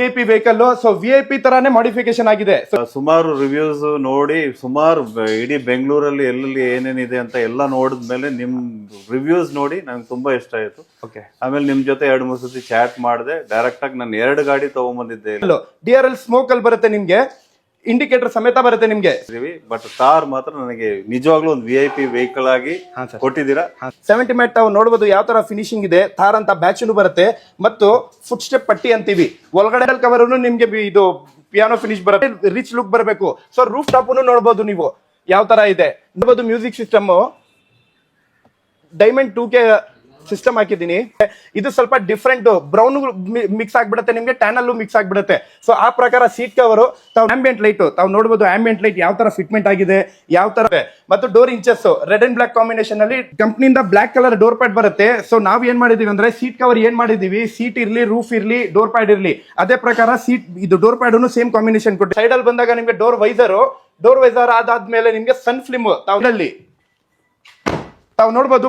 VIP vehicle. So VIP ತರಾನೇ modification ಆಗಿದೆ. ಸುಮಾರು ರಿವ್ಯೂಸ್ ನೋಡಿ, ಸುಮಾರು ಇಡೀ ಬೆಂಗಳೂರಲ್ಲಿ ಎಲ್ಲೆಲ್ಲಿ ಏನೇನಿದೆ ಅಂತ ಎಲ್ಲ ನೋಡಿದ್ಮೇಲೆ ನಿಮ್ ರಿವ್ಯೂಸ್ ನೋಡಿ ನಂಗೆ ತುಂಬಾ ಇಷ್ಟ ಆಯ್ತು. ಓಕೆ, ಆಮೇಲೆ ನಿಮ್ ಜೊತೆ 2-3 ಸತಿ ಚಾಟ್ ಮಾಡಿದೆ. ಡೈರೆಕ್ಟ್ ಆಗಿ ನಾನು 2 ಗಾಡಿ ತಗೊಂಡ್ಬಂದಿದ್ದೆ. DRL ಸ್ಮೋಕ್ ಅಲ್ಲಿ ಬರುತ್ತೆ ನಿಮ್ಗೆ, ಇಂಡಿಕೇಟರ್ ಸಮೇತ ಬರುತ್ತೆ ನಿಮ್ಗೆ. ಬಟ್ ಕಾರ್ ಮಾತ್ರ ನನಗೆ ನಿಜವಾಗ್ಲೂ ಒಂದು VIP ವೆಹಿಕಲ್ ಆಗಿ ಕೊಟ್ಟಿದ್ದೀರಾ. 70 ಮೆಟ್ ತಾವು ನೋಡಬಹುದು ಯಾವ ತರ ಫಿನಿಶಿಂಗ್ ಇದೆ. ಥಾರ್ ಅಂತ ಬ್ಯಾಚ್ ಬರುತ್ತೆ ಮತ್ತು ಫುಟ್ ಸ್ಟೆಪ್ ಪಟ್ಟಿ ಅಂತೀವಿ. ಒಳಗಡೆ ಕವರ್ ನಿಮ್ಗೆ ಇದು ಪಿಯಾನೋ ಫಿನಿಶ್ ಬರುತ್ತೆ, ರಿಚ್ ಲುಕ್ ಬರಬೇಕು. ಸೊ ರೂಫ್ ಟಾಪ್ ನೋಡಬಹುದು ನೀವು ಯಾವ ತರ ಇದೆ. ನೋಡಬಹುದು music system diamond 2K system ಹಾಕಿದ್ದೀನಿ. ಇದು ಸ್ವಲ್ಪ ಡಿಫ್ರೆಂಟ್, ಬ್ರೌನ್ ಮಿಕ್ಸ್ ಆಗ್ಬಿಡುತ್ತೆ ನಿಮ್ಗೆ, ಟ್ಯಾನ್ ಅಲ್ಲೂ ಮಿಕ್ಸ್ ಆಗ್ಬಿಡುತ್ತೆ. ಸೊ ಆ ಪ್ರಕಾರ ಸೀಟ್ ಕವರ್ ತಾವು ಆಂಬಿಯಂಟ್ ಲೈಟ್ ತಾವು ನೋಡಬಹುದು. ಆಂಬಿಯಂಟ್ ಲೈಟ್ ಯಾವ ತರ ಫಿಟ್ಮೆಂಟ್ ಆಗಿದೆ, ಯಾವ ತರ. ಮತ್ತು door inches red and black combination ಅಲ್ಲಿ ಕಂಪ್ನಿಯಿಂದ ಬ್ಲಾಕ್ ಕಲರ್ ಡೋರ್ ಪ್ಯಾಡ್ ಬರುತ್ತೆ. ಸೊ ನಾವ್ ಏನ್ ಮಾಡಿದೀವಿ ಅಂದ್ರೆ ಸೀಟ್ ಕವರ್ ಏನ್ ಮಾಡಿದೀವಿ, ಸೀಟ್ ಇರ್ಲಿ, ರೂಫ್ ಇರ್ಲಿ, ಡೋರ್ ಪ್ಯಾಡ್ ಇರ್ಲಿ, ಅದೇ ಪ್ರಕಾರ ಸೀಟ್ ಇದು ಡೋರ್ ಪ್ಯಾಡ್ ಸೇಮ್ ಕಾಂಬಿನೇಷನ್ ಕೊಟ್ಟು. ಸೈಡ್ ಅಲ್ಲಿ ಬಂದಾಗ ನಿಮ್ಗೆ ಡೋರ್ ವೈಸರ್ ಆದಾದ್ಮೇಲೆ ನಿಮ್ಗೆ ಸನ್ ಫ್ಲಿಮ್ ತಾವು ನೋಡಬಹುದು.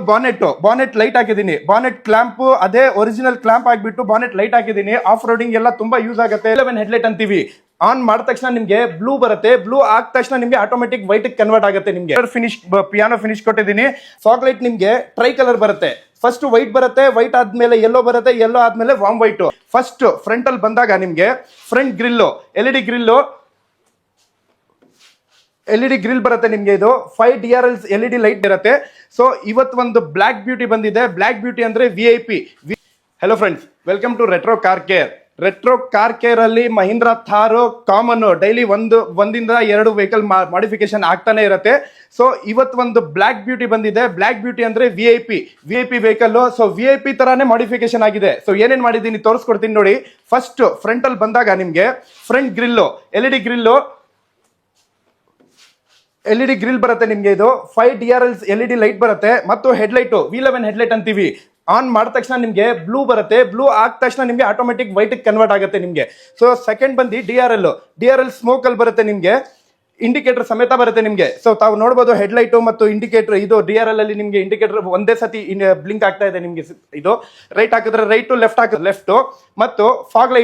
ಬಾನೆಟ್ ಲೈಟ್ ಹಾಕಿದೀನಿ. ಬಾನೆಟ್ ಕ್ಲಾಂಪ್ ಅದೇ ಒರಿಜಿನಲ್ ಕ್ಲಾಂಪ್ ಆಗಿಬಿಟ್ಟು ಬಾನೆಟ್ ಲೈಟ್ ಹಾಕಿದೀನಿ. ಆಫ್ ರೋಡಿಂಗ್ ಎಲ್ಲ ತುಂಬಾ ಯೂಸ್ ಆಗುತ್ತೆ. 11 ಹೆಡ್ಲೈಟ್ ಅಂತೀವಿ. ಆನ್ ಮಾಡಿದ ತಕ್ಷಣ ನಿಮ್ಗೆ ಬ್ಲೂ ಬರುತ್ತೆ. ಬ್ಲೂ ಆದ ತಕ್ಷಣ ನಿಮ್ಗೆ ಆಟೋಮೆಟಿಕ್ ವೈಟ್ ಕನ್ವರ್ಟ್ ಆಗುತ್ತೆ. ನಿಮ್ಗೆ ಫಿನಿಶ್ ಪಿಯಾನೋ ಫಿನಿಶ್ ಕೊಟ್ಟಿದ್ದೀನಿ. ಫಾಗ್ ಲೈಟ್ ನಿಮ್ಗೆ ಟ್ರೈ ಕಲರ್ ಬರುತ್ತೆ. ಫಸ್ಟ್ ವೈಟ್ ಬರುತ್ತೆ, ವೈಟ್ ಆದ್ಮೇಲೆ ಯೆಲ್ಲೋ ಬರುತ್ತೆ, ಯೆಲ್ಲೋ ಆದ್ಮೇಲೆ ವಾಮ್ ವೈಟ್. ಫಸ್ಟ್ ಫ್ರಂಟ್ ಅಲ್ಲಿ ಬಂದಾಗ ನಿಮ್ಗೆ ಫ್ರಂಟ್ ಗ್ರಿಲ್ LED ಗ್ರಿಲ್ ಬರುತ್ತೆ ನಿಮ್ಗೆ. ಇದು 5 DRL LED ಲೈಟ್ ಇರುತ್ತೆ. ಸೊ ಇವತ್ತು ಒಂದು ಬ್ಲಾಕ್ ಬ್ಯೂಟಿ ಬಂದಿದೆ. ಬ್ಲಾಕ್ ಬ್ಯೂಟಿ ಅಂದ್ರೆ VIP. Hello friends, welcome to retro car care. Retro car care ಅಲ್ಲಿ ಮಹೀಂದ್ರಾ ಥಾರ್ ಕಾಮನ್ ಡೈಲಿ ಒಂದಿಂದ 2 ವೆಹಿಕಲ್ ಮಾಡಿಫಿಕೇಶನ್ ಆಗ್ತಾನೆ ಇರುತ್ತೆ. ಸೊ ಇವತ್ತು ಒಂದು ಬ್ಲಾಕ್ ಬ್ಯೂಟಿ ಬಂದಿದೆ. ಬ್ಲಾಕ್ ಬ್ಯೂಟಿ ಅಂದ್ರೆ VIP ವೆಹಿಕಲ್. ಸೊ VIP ತರಾನೇ ಮಾಡಿಫಿಕೇಶನ್ ಆಗಿದೆ. ಸೊ ಏನೇನ್ ಮಾಡಿದೀನಿ ತೋರಿಸ್ಕೊಡ್ತೀನಿ ನೋಡಿ. ಫಸ್ಟ್ ಫ್ರಂಟ್ ಅಲ್ಲಿ ಬಂದಾಗ ನಿಮ್ಗೆ ಫ್ರಂಟ್ ಗ್ರಿಲ್ LED ಗ್ರಿಲ್ ಬರುತ್ತೆ ನಿಮ್ಗೆ. ಇದು 5 DRL LED ಲೈಟ್ ಬರುತ್ತೆ ಮತ್ತು ಹೆಡ್ಲೈಟ್ V11 ಹೆಡ್ಲೈಟ್ ಅಂತೀವಿ. ಆನ್ ಮಾಡಿದ ತಕ್ಷಣ ನಿಮ್ಗೆ ಬ್ಲೂ ಬರುತ್ತೆ. ಬ್ಲೂ ಆದ ತಕ್ಷಣ ನಿಮ್ಗೆ ಆಟೋಮೆಟಿಕ್ ವೈಟ್ ಕನ್ವರ್ಟ್ ಆಗುತ್ತೆ ನಿಮ್ಗೆ. ಸೊ ಸೆಕೆಂಡ್ ಬಂದು DRL ಸ್ಮೋಕ್ ಅಲ್ಲಿ ಬರುತ್ತೆ ನಿಮ್ಗೆ, ಇಂಡಿಕೇಟರ್ ಸಮೇತ ಬರುತ್ತೆ ನಿಮ್ಗೆ. ಸೊ ತಾವು ನೋಡಬಹುದು ಹೆಡ್ಲೈಟ್ ಮತ್ತು ಇಂಡಿಕೇಟರ್. ಇದು DRL ಅಲ್ಲಿ ನಿಮ್ಗೆ ಇಂಡಿಕೇಟರ್ ಒಂದೇ ಸತಿ ಬ್ಲಿಂಕ್ ಆಗ್ತಾ ಇದೆ ನಿಮ್ಗೆ. ಇದು ರೈಟ್ ಹಾಕಿದ್ರೆ ರೈಟ್, ಲೆಫ್ಟ್ ಹಾಕಿದ್ರೆ ಲೆಫ್ಟ್. ಮತ್ತು ಫಾಗ್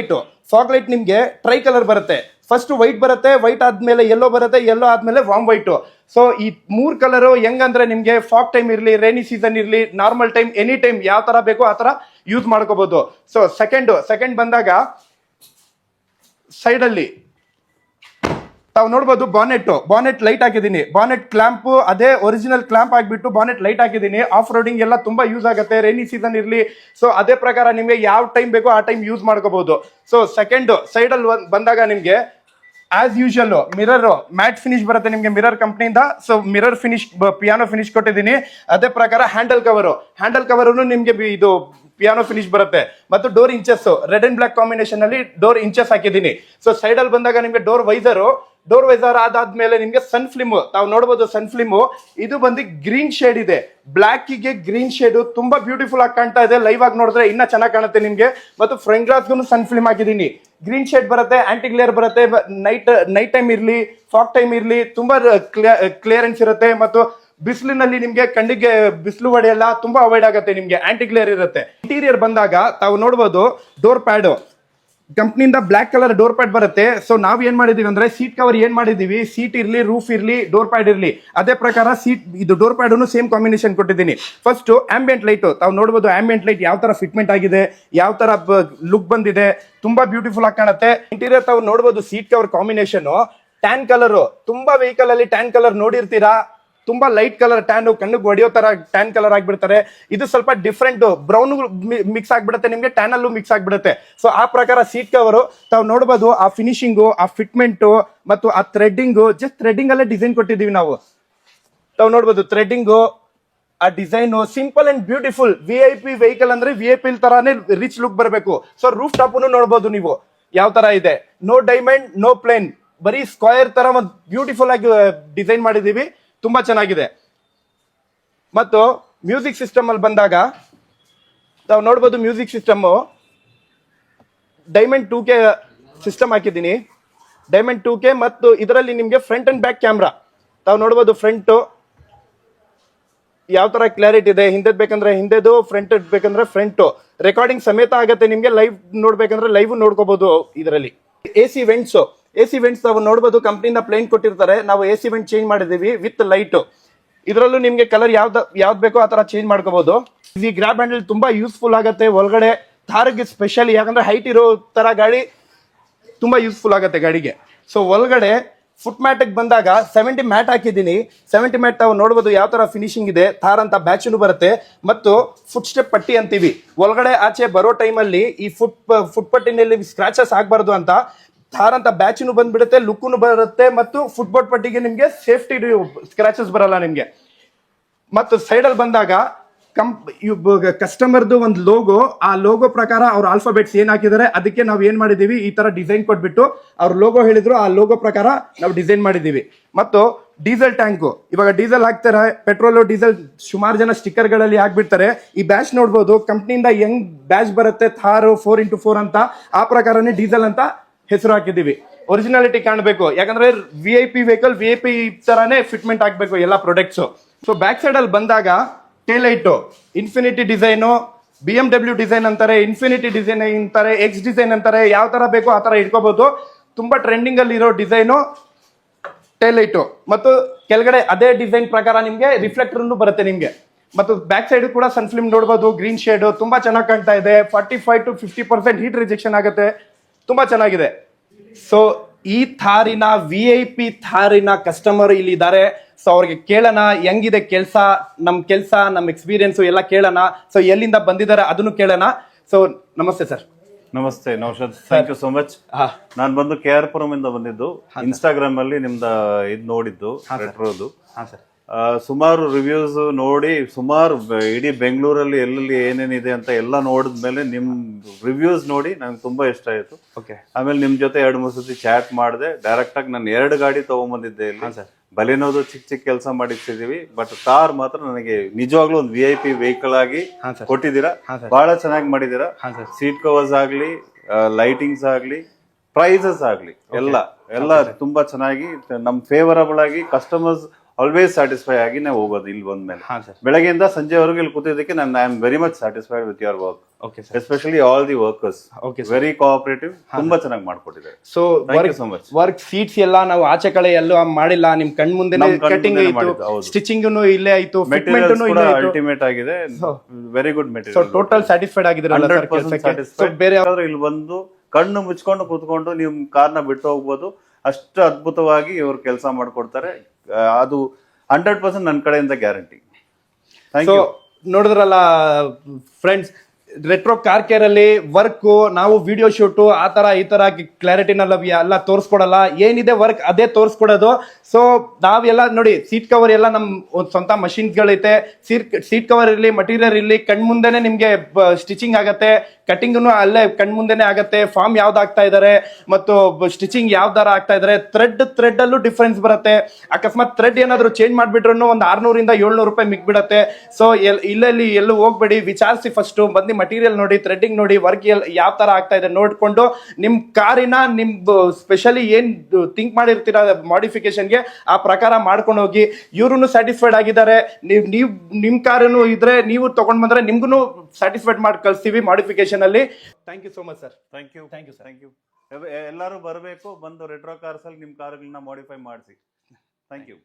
ಲೈಟ್ ನಿಮ್ಗೆ ಟ್ರೈ ಕಲರ್ ಬರುತ್ತೆ. ಫಸ್ಟ್ ವೈಟ್ ಬರುತ್ತೆ, ವೈಟ್ ಆದ್ಮೇಲೆ ಯೆಲ್ಲೋ ಬರುತ್ತೆ, ಯೆಲ್ಲೋ ಆದ್ಮೇಲೆ ವಾಮ್ ವೈಟ್. ಸೊ ಈ 3 ಕಲರ್ ಹೆಂಗಂದ್ರೆ ನಿಮ್ಗೆ ಫಾಗ್ ಟೈಮ್ ಇರ್ಲಿ, ರೈನಿ ಸೀಸನ್ ಇರ್ಲಿ, ನಾರ್ಮಲ್ ಟೈಮ್, ಎನಿ ಟೈಮ್ ಯಾವ ತರ ಬೇಕೋ ಆ ತರ ಯೂಸ್ ಮಾಡ್ಕೋಬಹುದು. ಸೊ ಸೆಕೆಂಡ್ ಬಂದಾಗ ಸೈಡ್ ಅಲ್ಲಿ ತಾವು ನೋಡಬಹುದು ಬಾನೆಟ್ ಲೈಟ್ ಹಾಕಿದೀನಿ. ಬಾನೆಟ್ ಕ್ಲಾಂಪ್ ಅದೇ ಒರಿಜಿನಲ್ ಕ್ಲಾಂಪ್ ಆಗಿಬಿಟ್ಟು ಬಾನೆಟ್ ಲೈಟ್ ಹಾಕಿದೀನಿ. ಆಫ್ ರೋಡಿಂಗ್ ಎಲ್ಲ ತುಂಬಾ ಯೂಸ್ ಆಗುತ್ತೆ, ರೈನಿ ಸೀಸನ್ ಇರ್ಲಿ. ಸೊ ಅದೇ ಪ್ರಕಾರ ನಿಮ್ಗೆ ಯಾವ ಟೈಮ್ ಬೇಕೋ ಆ ಟೈಮ್ ಯೂಸ್ ಮಾಡ್ಕೋಬಹುದು. ಸೊ ಸೆಕೆಂಡ್ ಸೈಡ್ ಅಲ್ಲಿ ಬಂದಾಗ ನಿಮ್ಗೆ as usual mirror matte finish ಬರುತ್ತೆ ನಿಮ್ಗೆ ಮಿರರ್ ಕಂಪ್ನಿಯಿಂದ. So mirror finish piano finish ಕೊಟ್ಟಿದ್ದೀನಿ. ಅದೇ ಪ್ರಕಾರ ಹ್ಯಾಂಡಲ್ ಕವರ್ ನಿಮ್ಗೆ ಇದು ಪಿಯಾನೋ ಫಿನಿಶ್ ಬರುತ್ತೆ. ಮತ್ತು door inches red and black combination ಅಲ್ಲಿ ಡೋರ್ ಇಂಚಸ್ ಹಾಕಿದ್ದೀನಿ. ಸೊ ಸೈಡ್ ಅಲ್ಲಿ ಬಂದಾಗ ನಿಮ್ಗೆ ಡೋರ್ ವೈಸರ್ ಆದಾದ್ಮೇಲೆ ನಿಮ್ಗೆ ಸನ್ ಫ್ಲಿಮ್ ತಾವು ನೋಡಬಹುದು. ಸನ್ ಫ್ಲಿಮ್ ಇದು ಬಂದು ಗ್ರೀನ್ ಶೇಡ್ ಇದೆ. ಬ್ಲಾಕ್ ಗೆ ಗ್ರೀನ್ ಶೇಡ್ ತುಂಬಾ ಬ್ಯೂಟಿಫುಲ್ ಆಗಿ ಕಾಣ್ತಾ ಇದೆ. ಲೈವ್ ಆಗಿ ನೋಡಿದ್ರೆ ಇನ್ನ ಚೆನ್ನಾಗಿ ಕಾಣುತ್ತೆ ನಿಮ್ಗೆ. ಮತ್ತು ಫ್ರಂಟ್ ಗ್ಲಾಸ್ಗೂ ಸನ್ ಫ್ಲಿಮ್ ಹಾಕಿದೀನಿ. ಗ್ರೀನ್ ಶೇಡ್ ಬರುತ್ತೆ, ಆಂಟಿ ಗ್ಲೇರ್ ಬರುತ್ತೆ. ನೈಟ್ ಟೈಮ್ ಇರ್ಲಿ, ಫಾಗ್ ಟೈಮ್ ಇರ್ಲಿ, ತುಂಬಾ ಕ್ಲಿಯರೆನ್ಸ್ ಇರುತ್ತೆ. ಮತ್ತು ಬಿಸಿಲಿನಲ್ಲಿ ನಿಮ್ಗೆ ಕಣ್ಣಿಗೆ ಬಿಸಿಲು ಹೊಡೆಯಲ್ಲ, ತುಂಬಾ ಅವಾಯ್ಡ್ ಆಗುತ್ತೆ ನಿಮ್ಗೆ. ಆಂಟಿ ಗ್ಲೇರ್ ಇರುತ್ತೆ. ಇಂಟೀರಿಯರ್ ಬಂದಾಗ ತಾವು ನೋಡಬಹುದು ಡೋರ್ ಪ್ಯಾಡ್ ಕಂಪ್ನಿಯಿಂದ ಬ್ಲಾಕ್ ಕಲರ್ ಡೋರ್ ಪ್ಯಾಡ್ ಬರುತ್ತೆ. ಸೊ ನಾವ್ ಏನ್ ಮಾಡಿದೀವಿ ಅಂದ್ರೆ ಸೀಟ್ ಕವರ್ ಏನ್ ಮಾಡಿದೀವಿ, ಸೀಟ್ ಇರ್ಲಿ, ರೂಫ್ ಇರ್ಲಿ, ಡೋರ್ ಪ್ಯಾಡ್ ಇರ್ಲಿ, ಅದೇ ಪ್ರಕಾರ ಸೀಟ್ ಇದು ಡೋರ್ ಪ್ಯಾಡ್ ಸೇಮ್ ಕಾಂಬಿನೇಷನ್ ಕೊಟ್ಟಿದ್ದೀನಿ. ಫಸ್ಟ್ ಆಂಬಿಯಂಟ್ ಲೈಟ್ ತಾವು ನೋಡಬಹುದು. ಆಂಬಿಯಂಟ್ ಲೈಟ್ ಯಾವ ತರ ಫಿಟ್ಮೆಂಟ್ ಆಗಿದೆ, ಯಾವ ತರ ಲುಕ್ ಬಂದಿದೆ, ತುಂಬಾ ಬ್ಯೂಟಿಫುಲ್ ಆಗಿ ಕಾಣುತ್ತೆ. ಇಂಟೀರಿಯರ್ ತಾವು ನೋಡಬಹುದು. Seat cover combination tan colour, ತುಂಬಾ ವೆಹಿಕಲ್ ಅಲ್ಲಿ ಟ್ಯಾನ್ ಕಲರ್ ನೋಡಿರ್ತೀರಾ. ತುಂಬಾ ಲೈಟ್ ಕಲರ್ ಟ್ಯಾನ್, ಕಣ್ಣಿಗೆ ಹೊಡೆಯೋ ತರ ಟ್ಯಾನ್ ಕಲರ್ ಆಗ್ಬಿಡ್ತಾರೆ. ಇದು ಸ್ವಲ್ಪ ಡಿಫ್ರೆಂಟ್, ಬ್ರೌನ್ ಮಿಕ್ಸ್ ಆಗ್ಬಿಡುತ್ತೆ ನಿಮ್ಗೆ, ಟ್ಯಾನ್ ಅಲ್ಲೂ ಮಿಕ್ಸ್ ಆಗ್ಬಿಡುತ್ತೆ. ಸೊ ಆ ಪ್ರಕಾರ ಸೀಟ್ ಕವರ್ ತಾವು ನೋಡಬಹುದು. ಆ ಫಿನಿಶಿಂಗು, ಆ ಫಿಟ್ಮೆಂಟ್ ಮತ್ತು ಆ ಥ್ರೆಡ್ಡಿಂಗು, ಜಸ್ಟ್ ಥ್ರೆಡ್ಡಿಂಗ್ ಅಲ್ಲೇ ಡಿಸೈನ್ ಕೊಟ್ಟಿದೀವಿ ನಾವು. ತಾವು ನೋಡಬಹುದು ಥ್ರೆಡ್ಡಿಂಗು, ಆ design simple and beautiful. VIP vehicle ಅಂದ್ರೆ VIP ತರಾನೇ ರಿಚ್ ಲುಕ್ ಬರಬೇಕು. ಸೊ ರೂಫ್ ಟಾಪ್ ನೋಡಬಹುದು ನೀವು ಯಾವ ತರ ಇದೆ. ನೋ ಡೈಮಂಡ್, ನೋ ಪ್ಲೇನ್, ಬರೀ ಸ್ಕ್ವೇರ್ ತರ ಒಂದು ಬ್ಯೂಟಿಫುಲ್ ಆಗಿ ಡಿಸೈನ್ ಮಾಡಿದೀವಿ. ತುಂಬಾ ಚೆನ್ನಾಗಿದೆ. ಮತ್ತು ಮ್ಯೂಸಿಕ್ ಸಿಸ್ಟಮ್ ಅಲ್ಲಿ ಬಂದಾಗ ತಾವು ನೋಡಬಹುದು. Music system diamond 2K system ಹಾಕಿದ್ದೀನಿ. ಡೈಮಂಡ್ 2K ಮತ್ತು ಇದರಲ್ಲಿ ನಿಮ್ಗೆ ಫ್ರಂಟ್ ಅಂಡ್ ಬ್ಯಾಕ್ ಕ್ಯಾಮ್ರಾ ತಾವು ನೋಡಬಹುದು. ಫ್ರಂಟ್ ಯಾವ ತರ ಕ್ಲಾರಿಟಿ ಇದೆ, ಹಿಂದೆದ್ ಬೇಕಂದ್ರೆ ಹಿಂದೆದು, ಫ್ರಂಟ್ ಬೇಕಂದ್ರೆ ಫ್ರಂಟ್, ರೆಕಾರ್ಡಿಂಗ್ ಸಮೇತ ಆಗತ್ತೆ ನಿಮ್ಗೆ. ಲೈವ್ ನೋಡ್ಬೇಕಂದ್ರೆ ಲೈವ್ ನೋಡ್ಕೋಬಹುದು ಇದರಲ್ಲಿ. AC ವೆಂಟ್ಸ್ ನಾವು ನೋಡ್ಬೋದು, ಕಂಪ್ನಿಯಿಂದ ಪ್ಲೇನ್ ಕೊಟ್ಟಿರ್ತಾರೆ. ನಾವು AC ವೆಂಟ್ ಚೇಂಜ್ ಮಾಡಿದೀವಿ ವಿತ್ ಲೈಟ್. ಇದರಲ್ಲೂ ನಿಮ್ಗೆ ಕಲರ್ ಯಾವ್ದು ಬೇಕೋ ಆ ತರ ಚೇಂಜ್ ಮಾಡ್ಕೋಬಹುದು. ಈ ಗ್ರಾಬ್ ಹ್ಯಾಂಡಲ್ ತುಂಬಾ ಯೂಸ್ಫುಲ್ ಆಗತ್ತೆ ಒಳಗಡೆ ಥಾರ್ಗೆ ಸ್ಪೆಷಲಿ, ಯಾಕಂದ್ರೆ ಹೈಟ್ ಇರೋ ತರ ಗಾಡಿ ತುಂಬಾ ಯೂಸ್ಫುಲ್ ಆಗತ್ತೆ ಗಾಡಿಗೆ. ಸೊ ಒಳಗಡೆ ಫುಟ್ ಮ್ಯಾಟ್ ಬಂದಾಗ 70 ಮ್ಯಾಟ್ ಹಾಕಿದ್ದೀನಿ. 70 ಮ್ಯಾಟ್ ತಾವು ನೋಡ್ಬೋದು ಯಾವ ತರ ಫಿನಿಶಿಂಗ್ ಇದೆ. ಥಾರ್ ಅಂತ ಬ್ಯಾಚ್ ಬರುತ್ತೆ ಮತ್ತು ಫುಟ್ ಸ್ಟೆಪ್ ಪಟ್ಟಿ ಅಂತೀವಿ. ಒಳಗಡೆ ಆಚೆ ಬರೋ ಟೈಮಲ್ಲಿ ಈ ಫುಟ್ ಪಟ್ಟಿನಲ್ಲಿ ಸ್ಕ್ರಾಚಸ್ ಆಗಬಾರ್ದು ಅಂತ ಥಾರ್ ಅಂತ ಬ್ಯಾಚ್ನು ಬಂದ್ಬಿಡುತ್ತೆ, ಲುಕ್ನು ಬರುತ್ತೆ ಮತ್ತು ಫುಟ್ಬೋರ್ಡ್ ಪಟ್ಟಿಗೆ ನಿಮ್ಗೆ ಸೇಫ್ಟಿ ಸ್ಕ್ರಾಚಸ್ ಬರಲ್ಲ ನಿಮ್ಗೆ. ಮತ್ತು ಸೈಡಲ್ಲಿ ಬಂದಾಗ ಕಸ್ಟಮರ್ದು ಒಂದು ಲೋಗೋ, ಆ ಲೋಗೋ ಪ್ರಕಾರ ಅವ್ರ ಆಲ್ಫಾಬೆಟ್ಸ್ ಏನ್ ಹಾಕಿದ್ದಾರೆ ಅದಕ್ಕೆ ನಾವು ಏನ್ ಮಾಡಿದೀವಿ, ಈ ತರ ಡಿಸೈನ್ ಕೊಟ್ಬಿಟ್ಟು ಅವ್ರ ಲೋಗೋ ಹೇಳಿದ್ರು ಆ ಲೋಗೋ ಪ್ರಕಾರ ನಾವು ಡಿಸೈನ್ ಮಾಡಿದೀವಿ. ಮತ್ತು ಡೀಸೆಲ್ ಟ್ಯಾಂಕು, ಇವಾಗ ಡೀಸೆಲ್ ಹಾಕ್ತಾರೆ, ಪೆಟ್ರೋಲ್ ಡೀಸೆಲ್ ಸುಮಾರು ಜನ ಸ್ಟಿಕ್ಕರ್ ಗಳಲ್ಲಿ ಹಾಕ್ಬಿಡ್ತಾರೆ. ಈ ಬ್ಯಾಚ್ ನೋಡ್ಬೋದು, ಕಂಪ್ನಿಯಿಂದ ಹೆಂಗ್ ಬ್ಯಾಚ್ ಬರುತ್ತೆ ಥಾರ್ 4x4 ಅಂತ, ಆ ಪ್ರಕಾರನೇ ಡೀಸೆಲ್ ಅಂತ ಹೆಸರು ಹಾಕಿದೀವಿ. ಒರಿಜಿನಾಲಿಟಿ ಕಾಣಬೇಕು, ಯಾಕಂದ್ರೆ VIP ವೆಹಿಕಲ್ VIP ತರಾನೇ ಫಿಟ್ಮೆಂಟ್ ಆಗ್ಬೇಕು ಎಲ್ಲ ಪ್ರಾಡಕ್ಟ್ಸ್. ಸೊ ಬ್ಯಾಕ್ ಸೈಡ್ ಅಲ್ಲಿ ಬಂದಾಗ tail light infinity design, BMW design ಅಂತಾರೆ, ಇನ್ಫಿನಿಟಿ ಡಿಸೈನ್ ಅಂತಾರೆ, X ಡಿಸೈನ್ ಅಂತಾರೆ, ಯಾವ ತರ ಬೇಕೋ ಆ ತರ ಇಟ್ಕೋಬಹುದು. ತುಂಬಾ ಟ್ರೆಂಡಿಂಗ್ ಅಲ್ಲಿ ಇರೋ ಡಿಸೈನು ಟೇಲ್ ಲೈಟು. ಮತ್ತು ಕೆಳಗಡೆ ಅದೇ ಡಿಸೈನ್ ಪ್ರಕಾರ ನಿಮ್ಗೆ ರಿಫ್ಲೆಕ್ಟರ್ ಬರುತ್ತೆ ನಿಮ್ಗೆ. ಮತ್ತು ಬ್ಯಾಕ್ ಸೈಡ್ ಕೂಡ ಸನ್ ಫಿಲ್ಮ್ ನೋಡಬಹುದು, ಗ್ರೀನ್ ಶೇಡ್ ತುಂಬಾ ಚೆನ್ನಾಗಿ ಕಾಣ್ತಾ ಇದೆ. 45 to 50% ಹೀಟ್ ರಿಜೆಕ್ಷನ್ ಆಗುತ್ತೆ, ತುಂಬಾ ಚೆನ್ನಾಗಿದೆ. ಸೊ ಈ ಥಾರಿನ VIP ಥಾರಿನ ಕಸ್ಟಮರ್ ಇಲ್ಲಿ ಇದ್ದಾರೆ. ಸೊ ಅವ್ರಿಗೆ ಕೇಳೋಣ ಹೆಂಗಿದೆ ಕೆಲಸ, ನಮ್ಮ ಎಕ್ಸ್ಪೀರಿಯನ್ಸ್ ಎಲ್ಲ ಕೇಳೋಣ. ಸೊ ಎಲ್ಲಿಂದ ಬಂದಿದ್ದಾರೆ ಅದನ್ನು ಕೇಳೋಣ. ಸೊ ನಮಸ್ತೆ ಸರ್. ನಮಸ್ತೆ Naushad, thank you so much. ನಾನು ಬಂದು KR ಪುರಂ ಇಂದ ಬಂದಿದ್ದು. ಇನ್ಸ್ಟಾಗ್ರಾಮ್ ಅಲ್ಲಿ ನಿಮ್ದ ಇದು ನೋಡಿದ್ದು ರೆಟ್ರೋದು. ಸುಮಾರು ರಿವ್ಯೂಸ್ ನೋಡಿ, ಸುಮಾರು ಇಡೀ ಬೆಂಗಳೂರಲ್ಲಿ ಎಲ್ಲೆಲ್ಲಿ ಏನೇನಿದೆ ಅಂತ ಎಲ್ಲ ನೋಡಿದ್ಮೇಲೆ ನಿಮ್ ರಿವ್ಯೂಸ್ ನೋಡಿ ನಂಗೆ ತುಂಬಾ ಇಷ್ಟ ಆಯ್ತು. ಆಮೇಲೆ ನಿಮ್ ಜೊತೆ 2-3 ಸತಿ ಚಾಟ್ ಮಾಡಿದೆ. ಡೈರೆಕ್ಟ್ ಆಗಿ ನಾನು 2 ಗಾಡಿ ತಗೊಂಡ್ಬಂದಿದ್ದೆ ಇಲ್ಲಿ. ಬಲೆನೋದು ಚಿಕ್ಕ ಕೆಲಸ ಮಾಡಿಸಿದೀವಿ, ಬಟ್ ಕಾರ್ ಮಾತ್ರ ನನಗೆ ನಿಜವಾಗ್ಲೂ ಒಂದು VIP ವೆಹಿಕಲ್ ಆಗಿ ಕೊಟ್ಟಿದ್ದೀರಾ. ಬಹಳ ಚೆನ್ನಾಗಿ ಮಾಡಿದೀರಾ. ಸೀಟ್ ಕವರ್ಸ್ ಆಗ್ಲಿ, ಲೈಟಿಂಗ್ಸ್ ಆಗ್ಲಿ, ಪ್ರೈಸಸ್ ಆಗ್ಲಿ, ಎಲ್ಲ ತುಂಬಾ ಚೆನ್ನಾಗಿ ನಮ್ ಫೇವರಬಲ್ ಆಗಿ ಕಸ್ಟಮರ್ಸ್ ಆಲ್ವೇಸ್ ಸ್ಯಾಟಿಸ್ಫೈ ಆಗಿ ನಾವು ಹೋಗೋದು ಇಲ್ಲಿ ಬಂದ್ಮೇಲೆ. ಬೆಳಗ್ಗೆಯಿಂದ ಸಂಜೆವರೆಗೂ ಇಲ್ಲಿ ಕೂತಿದ್ದಕ್ಕೆ ನಾನು I am very much satisfied with your work. Especially all the workers very cooperative, ತುಂಬಾ ಚೆನ್ನಾಗಿ ಮಾಡ್ಕೊಟ್ಟಿದ್ದಾರೆ. ಸೊ ವರ್ಕ್ ಸೀಟ್ಸ್ ಎಲ್ಲ ನಾವು ಆಚೆ ಕಡೆ ಎಲ್ಲೂ ಮಾಡಿಲ್ಲ, ನಿಮ್ ಕಣ್ ಮುಂದೆ ಕಟಿಂಗ್ ಆಯ್ತು, ಸ್ಟಿಚಿಂಗ್ ಇಲ್ಲೇ ಆಯ್ತು, ಅಲ್ಟಿಮೇಟ್ ಆಗಿದೆ. Very good material. So total satisfied ಆಗಿದ್ರೆ ಬೇರೆ ಯಾವ್ದಾದ್ರು ಇಲ್ಲಿ ಬಂದು ಕಣ್ಣು ಮುಚ್ಕೊಂಡು ಕೂತ್ಕೊಂಡು ನಿಮ್ ಕಾರ್ನ ಬಿಟ್ಟು ಹೋಗ್ಬೋದು. ಅಷ್ಟು ಅದ್ಭುತವಾಗಿ ಇವ್ರು ಕೆಲಸ ಮಾಡ್ಕೊಡ್ತಾರೆ. ಅದು 100% ನನ್ನ ಕಡೆಯಿಂದ ಗ್ಯಾರಂಟಿ. ಸೊ ನೋಡಿದ್ರಲ್ಲ ಫ್ರೆಂಡ್ಸ್, ರೆಟ್ರೋ ಕಾರ್ ಕೇರ್ ಅಲ್ಲಿ ವರ್ಕ್ ನಾವು ವಿಡಿಯೋ ಶೂಟು ಆ ತರ ಈ ತರ ಕ್ಲಾರಿಟಿನಲ್ಲಿ ಎಲ್ಲ ತೋರಿಸ್ಕೊಡಲ್ಲ. ಏನಿದೆ ವರ್ಕ್ ಅದೇ ತೋರಿಸ್ಕೊಡೋದು. ಸೊ ನಾವೆಲ್ಲ ನೋಡಿ, ಸೀಟ್ ಕವರ್ ಎಲ್ಲ ನಮ್ ಸ್ವಂತ ಮಷಿನ್ಸ್ ಗಳೈತೆ. ಸೀಟ್ ಕವರ್ ಇರ್ಲಿ, ಮಟೀರಿಯಲ್ ಇರ್ಲಿ, ಕಣ್ ಮುಂದೆನೆ ನಿಮ್ಗೆ ಸ್ಟಿಚಿಂಗ್ ಆಗತ್ತೆ, ಕಟಿಂಗ್ನು ಅಲ್ಲೇ ಕಣ್ ಮುಂದೆನೆ ಆಗತ್ತೆ. ಫಾರ್ಮ್ ಯಾವ್ದು ಆಗ್ತಾ ಇದಾರೆ ಮತ್ತು ಸ್ಟಿಚಿಂಗ್ ಯಾವ ತರ ಆಗ್ತಾ ಇದಾರೆ, ಥ್ರೆಡ್ ಅಲ್ಲೂ ಡಿಫ್ರೆನ್ಸ್ ಬರುತ್ತೆ. ಅಕಸ್ಮಾತ್ ಥ್ರೆಡ್ ಏನಾದ್ರು ಚೇಂಜ್ ಮಾಡ್ಬಿಟ್ರು ಒಂದು 600 ಇಂದ 700 ರೂಪಾಯಿ ಮಿಗ್ಬಿಡತ್ತೆ. ಸೊ ಇಲ್ಲೆಲ್ಲಿ ಎಲ್ಲೂ ಹೋಗ್ಬೇಡಿ, ವಿಚಾರಿಸಿ ಫಸ್ಟ್ ಬಂದು ಮಟೀರಿಯಲ್ ನೋಡಿ, ಥ್ರೆಡ್ಡಿಂಗ್ ನೋಡಿ, ವರ್ಕ್ ಯಾವ ತರ ಆಗ್ತಾ ಇದೆ ನೋಡ್ಕೊಂಡು ನಿಮ್ ಕಾರಿನ ನಿಮ್ ಸ್ಪೆಷಲಿ ಏನ್ ಥಿಂಕ್ ಮಾಡಿರ್ತೀರಾ ಮಾಡಿಫಿಕೇಶನ್ಗೆ ಆ ಪ್ರಕಾರ ಮಾಡ್ಕೊಂಡು ಹೋಗಿ. ಇವ್ರು ಸ್ಯಾಟಿಸ್ಫೈಡ್ ಆಗಿದ್ದಾರೆ. ನೀವು ನಿಮ್ ಕಾರನ್ನು ಇದ್ರೆ ನೀವು ತಗೊಂಡ್ ಬಂದ್ರೆ ನಿಮ್ಗೂ ಸ್ಯಾಟಿಸ್ಫೈಡ್ ಮಾಡಿ ಕಳಿಸ್ತೀವಿ ಮಾಡಿಫಿಕೇಶನ್ ಅಲ್ಲಿ. Thank you so much sir. Thank you. ಎಲ್ಲರೂ ಬರಬೇಕು, ಬಂದು ರೆಟ್ರೋ ಕಾರ್ಸ್ ಅಲ್ಲಿ ನಿಮ್ ಕಾರ್ಗಳನ್ನ ಮಾಡಿಫೈ ಮಾಡಿಸಿ. Thank you.